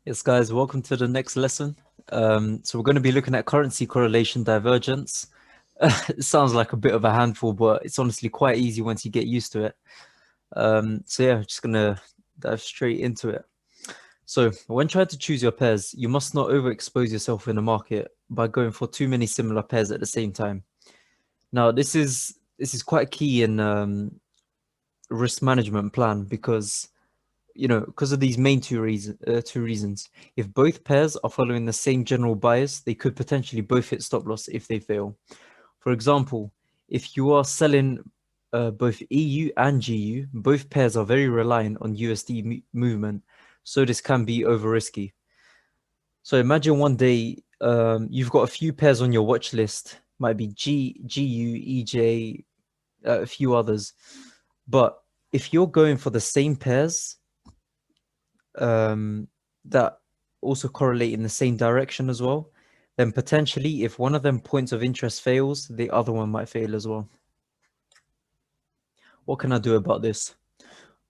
Yes, guys, welcome to the next lesson. So we're going to be looking at currency correlation divergence. It sounds like a bit of a handful, but it's honestly quite easy once you get used to it. So yeah, just going to dive straight into it. So when trying to choose your pairs, you must not overexpose yourself in the market by going for too many similar pairs at the same time. Now, this is quite key in risk management plan because because of these main two reasons. If both pairs are following the same general bias, they could potentially both hit stop loss if they fail. For example, if you are selling both EU and GU, both pairs are very reliant on USD movement, so this can be over risky. So imagine one day you've got a few pairs on your watch list, might be GU, EJ, a few others, but if you're going for the same pairs that also correlate in the same direction as well, then potentially if one of them points of interest fails, the other one might fail as well. What can I do about this?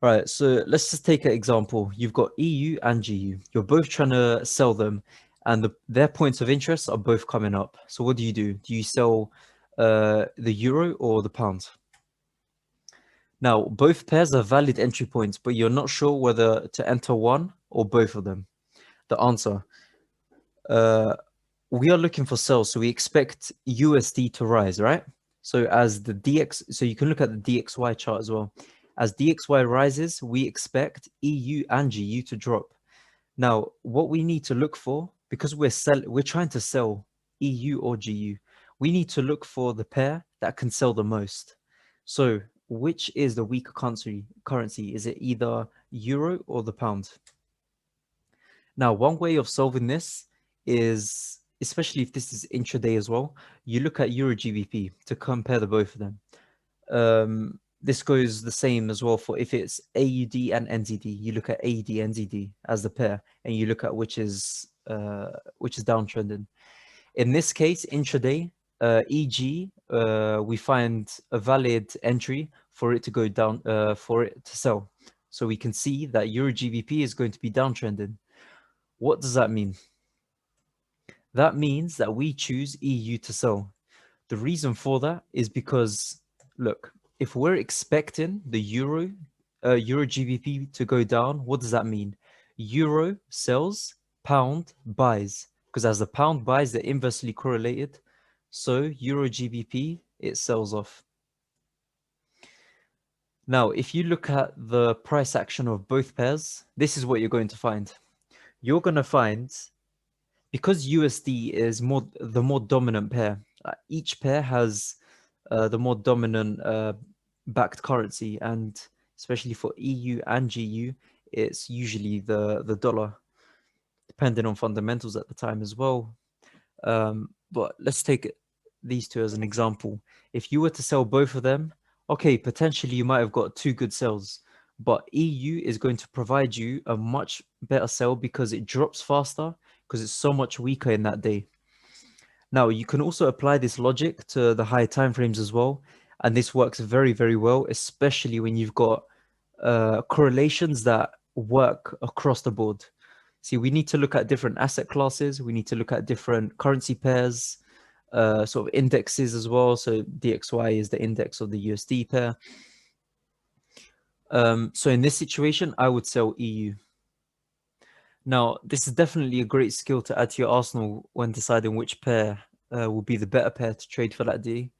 All right, so let's just take an example. You've got EU and GU. You're both trying to sell them, and their points of interest are both coming up. So what do? Do you sell the euro or the pound? Now, both pairs are valid entry points, but you're not sure whether to enter one or both of them. The answer, uh, we are looking for sales, so we expect USD to rise, right? So as the DX, so you can look at the DXY chart as well. As DXY rises, we expect EU and GU to drop. Now, what we need to look for, because we're trying to sell EU or GU, we need to look for the pair that can sell the most. So, which is the weaker currency? Is it either euro or the pound? Now, one way of solving this is, especially if this is intraday as well, you look at Euro GBP to compare the both of them. This goes the same as well for if it's AUD and NZD. You look at AUD NZD as the pair, and you look at which is downtrending. In this case, intraday, EG, we find a valid entry for it to go down, for it to sell. So we can see that Euro GBP is going to be downtrending. What does that mean? That means that we choose EU to sell. The reason for that is because, look, if we're expecting the Euro GBP to go down, what does that mean? Euro sells, pound buys, because as the pound buys, they're inversely correlated. So Euro GBP, it sells off. Now, if you look at the price action of both pairs, this is what you're going to find. You're going to find, because USD is the more dominant pair, each pair has the more dominant backed currency, and especially for EU and GU, it's usually the dollar, depending on fundamentals at the time as well. But let's take these two as an example. If you were to sell both of them, okay, potentially you might have got two good sales, but EU is going to provide you a much better sell because it drops faster because it's so much weaker in that day. Now, you can also apply this logic to the higher time frames as well, and this works very, very well, especially when you've got correlations that work across the board. See, we need to look at different asset classes. We need to look at different currency pairs, sort of indexes as well. So DXY is the index of the USD pair. So in this situation, I would sell EU. Now, this is definitely a great skill to add to your arsenal when deciding which pair will be the better pair to trade for that day.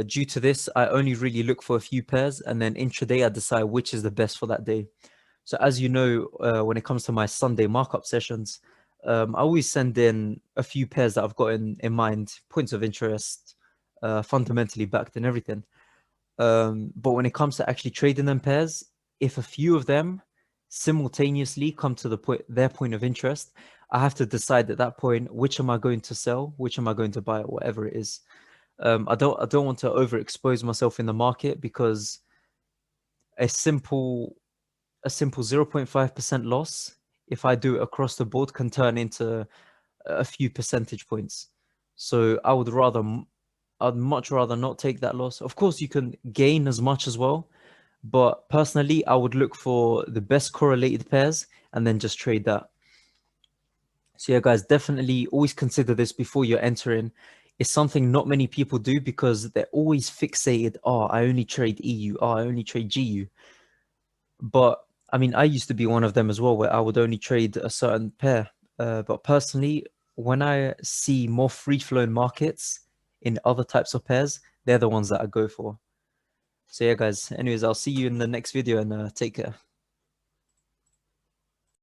Due to this, I only really look for a few pairs, and then intraday I decide which is the best for that day. So as you know, when it comes to my Sunday markup sessions, I always send in a few pairs that I've got in mind, points of interest, fundamentally backed and everything. But when it comes to actually trading them pairs, if a few of them simultaneously come to their point of interest, I have to decide at that point, which am I going to sell, which am I going to buy, or whatever it is. I don't want to overexpose myself in the market because a simple 0.5% loss, if I do it across the board, can turn into a few percentage points. So I'd much rather not take that loss. Of course, you can gain as much as well, but personally, I would look for the best correlated pairs and then just trade that. So yeah, guys, definitely always consider this before you're entering. It's something not many people do because they're always fixated. Oh, I only trade EU. Oh, I only trade GU. But I mean, I used to be one of them as well, where I would only trade a certain pair. But personally, when I see more free-flowing markets in other types of pairs, they're the ones that I go for. So yeah, guys. Anyways, I'll see you in the next video and take care.